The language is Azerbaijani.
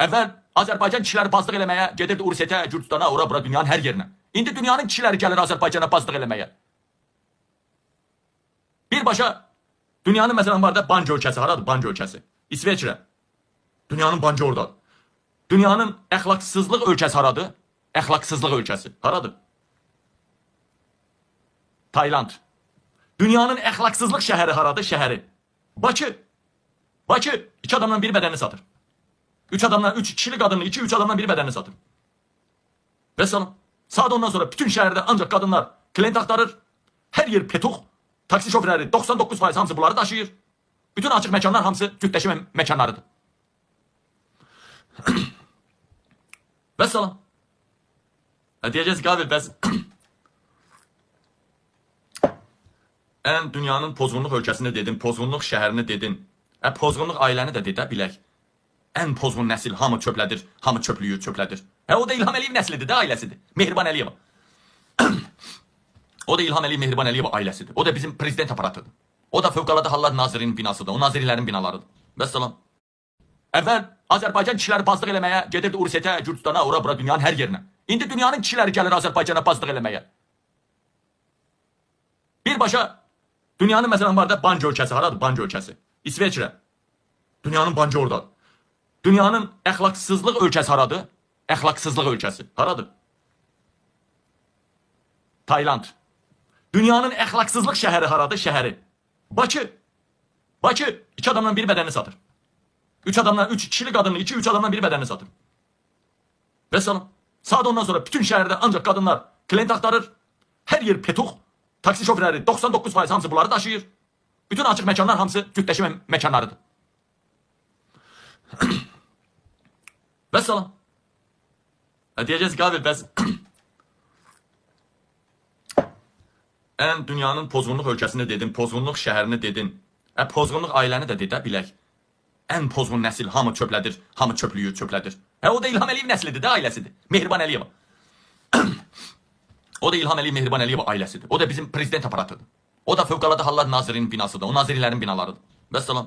Əvvəl Azərbaycan kişiləri bazlıq eləməyə gedirdi Ursetə, Gürcüstana, ora bura dünyanın hər yerinə. İndi dünyanın kişiləri gəlir Azərbaycana bazlıq eləməyə. Birbaşa dünyanın məsələn var da Banc ölkəsi, haradır Banc ölkəsi? İsveçrə. Dünyanın Bancı oradadır. Dünyanın əxlaqsızlıq ölkəsi haradır? Əxlaqsızlıq ölkəsi haradır? Tayland. Dünyanın əxlaqsızlıq şəhəri haradır? Şəhəri. Bakı. Bakı 2 adamdan biri bədənini satır. 3 adamdan 3 kişilik qadınlı 2-3 adamdan biri bədənini satır. Və salam. Saat ondan sonra bütün şəhərdə ancaq qadınlar klient axtarır. Hər yer petuq. Taksi şoförləri 99% hamısı bunları daşıyır. Bütün açıq məkanlar hamısı cütləşmə məkanlarıdır. Və salam. Deyəcəz Qabil bəs ən dünyanın pozğunluq ölkəsini dedin, pozğunluq şəhərini dedin. Pozğunluq ailəni də dedə bilək. Ən pozğun nəsil hamı çöplədir, hamı çöplüyü çöplədir. O da İlham Əliyev nəslidir də ailəsidir. Mehriban Əliyeva. O da İlham Əliyev, Mehriban Əliyeva ailəsidir. O da bizim prezident aparatıdır. O da Fövqəladə Hallar Nazirinin binasıdır. O nazirlərin binalarıdır. Vəssalam. Əvvəl Azərbaycan kişiləri bazlıq eləməyə gedirdi Ursetə, Gürcüstana, ora bura dünyanın hər yerinə. İndi dünyanın kişiləri gəlir Azərbaycana bazlıq eləməyə. Birbaşa dünyanın məsələn var da Banc ölkəsi, haradır Banc ölkəsi? İsveçrə. Dünyanın Bancı oradadır. Dünyanın əxlaqsızlıq ölkəsi haradır? Əxlaqsızlıq ölkəsi haradır? Tayland. Dünyanın əxlaqsızlıq şəhəri haradır? Şəhəri. Bakı. Bakı 2 adamdan biri bədənini satır. 3 adamdan 3 kişilik qadınlı 2-3 adamdan biri bədənini satır. Və salam. Saat ondan sonra bütün şəhərdə ancaq qadınlar klient axtarır. Hər yer petuq. Taksi şoförləri 99% hamısı bunları daşıyır. Bütün açıq məkanlar hamısı cütləşmə məkanlarıdır. Və salam. Deyəcəz Qabil bəs ən dünyanın pozğunluq ölkəsini dedin, pozğunluq şəhərini dedin. Pozğunluq ailəni də dedə bilək. Ən pozğun nəsil hamı çöplədir, hamı çöplüyü çöplədir. O da İlham Əliyev nəslidir də ailəsidir. Mehriban Əliyeva. O da İlham Əliyev, Mehriban Əliyeva ailəsidir. O da bizim prezident aparatıdır. O da Fövqəladə Hallar Nazirinin binasıdır. O nazirlərin binalarıdır. Vəssalam.